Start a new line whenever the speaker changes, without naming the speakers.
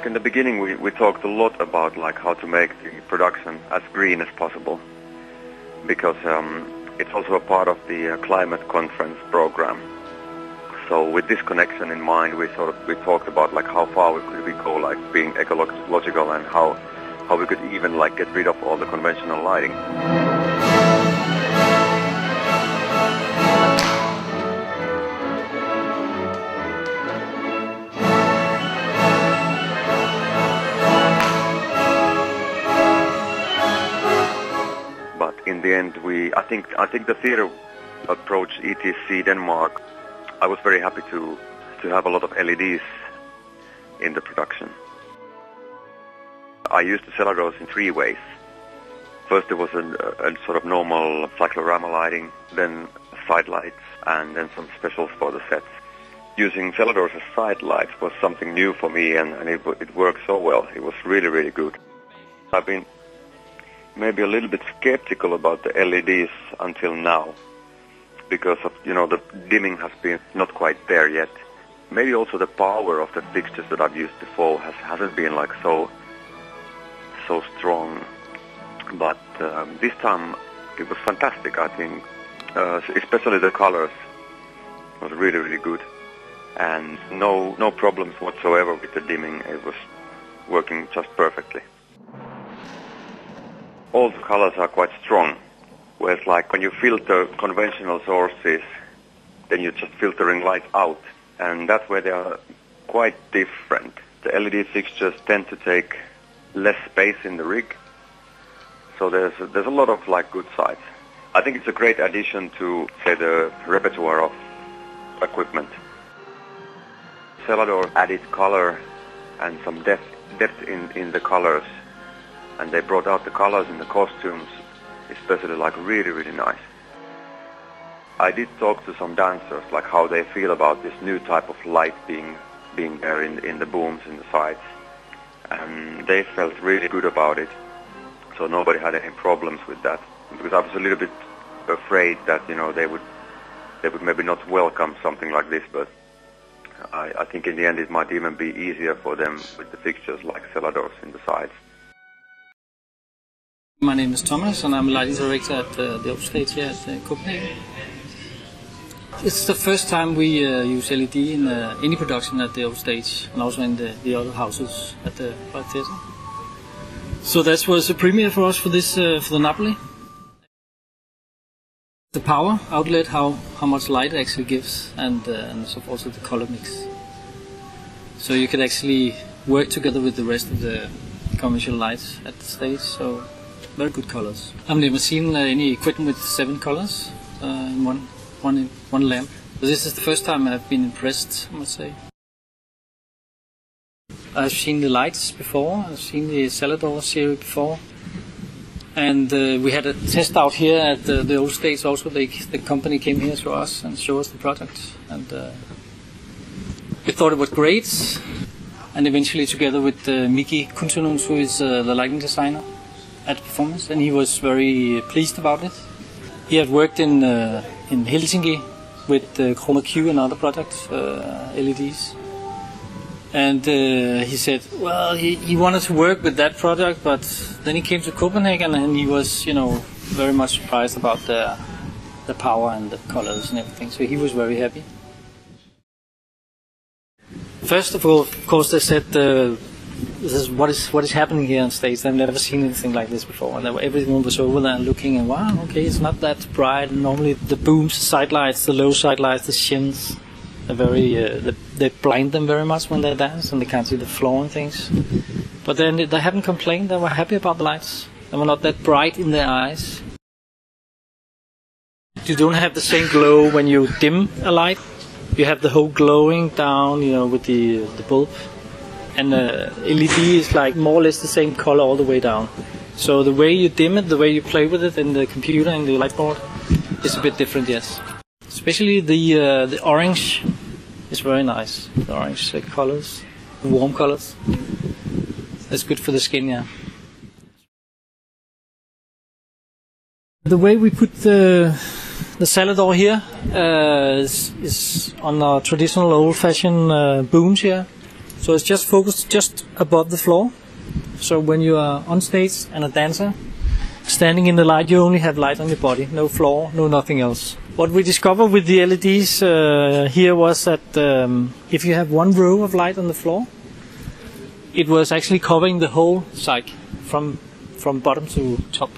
In the beginning we talked a lot about like how to make the production as green as possible, because it's also a part of the climate conference program. So with this connection in mind, we talked about like how far could we go, like being ecological, and how we could even like get rid of all the conventional lighting. But in the end, I think the theater approach ETC Denmark, I was very happy to have a lot of LEDs in the production. I used the Seladors in 3 ways. First there was a sort of normal cyclorama lighting, then side lights, and then some specials for the sets. Using Seladors as side lights was something new for me, and it worked so well. It was really, really good. I've been maybe a little bit skeptical about the LEDs until now, because of, the dimming has been not quite there yet. Maybe also the power of the fixtures that I've used before hasn't been like so strong. But this time it was fantastic, I think. Especially the colors was really, really good, and no problems whatsoever with the dimming. It was working just perfectly. All the colors are quite strong, whereas like when you filter conventional sources, then you're just filtering light out, and that's where they are quite different. The LED fixtures tend to take less space in the rig, so there's a lot of like good sides. I think it's a great addition to, say, the repertoire of equipment. Selador added color and some depth in the colors, and they brought out the colors in the costumes, especially like really, really nice. I did talk to some dancers, like how they feel about this new type of light being there in the booms in the sides, and they felt really good about it. So nobody had any problems with that, because I was a little bit afraid that they would maybe not welcome something like this, but I think in the end it might even be easier for them with the fixtures like Seladors in the sides.
My name is Thomas, and I'm a lighting director at the upstage here at Copenhagen. It's the first time we use LED in any production at the upstage, and also in the other houses at the theatre. So that was a premiere for us for this for the Napoli. The power outlet, how much light it actually gives, and also the color mix. So you could actually work together with the rest of the commercial lights at the stage. So very good colors. I've never seen any equipment with 7 colors in one lamp. So this is the first time I've been impressed, I must say. I've seen the lights before, I've seen the Selador series before, and we had a test out here at the old stage also. The company came here to us and showed us the product, and we thought it was great. And eventually together with Miki Kuntunun, who is the lighting designer at Performance, and he was very pleased about it. He had worked in Helsinki with Chroma Q and other products, LEDs. And he said, well, he wanted to work with that product, but then he came to Copenhagen and he was, very much surprised about the power and the colors and everything. So he was very happy. First of all, of course, they said, this is what is happening here on stage. They've never seen anything like this before. And everyone was over there and looking, and wow, okay, it's not that bright. And normally the booms, side lights, the low side lights, the shins, they're very, they blind them very much when they dance, and they can't see the floor and things. But then they haven't complained. They were happy about the lights. They were not that bright in their eyes. You don't have the same glow when you dim a light. You have the whole glowing down, with the bulb. And LED is like more or less the same color all the way down. So the way you dim it, the way you play with it in the computer and the light board is a bit different, yes. Especially the orange is very nice. The orange colors, warm colors. That's good for the skin, yeah. The way we put the Selador here is on our traditional old-fashioned booms here. So it's just focused just above the floor. So when you are on stage and a dancer, standing in the light, you only have light on your body, no floor, no nothing else. What we discovered with the LEDs here was that if you have one row of light on the floor, it was actually covering the whole cyc from bottom to top.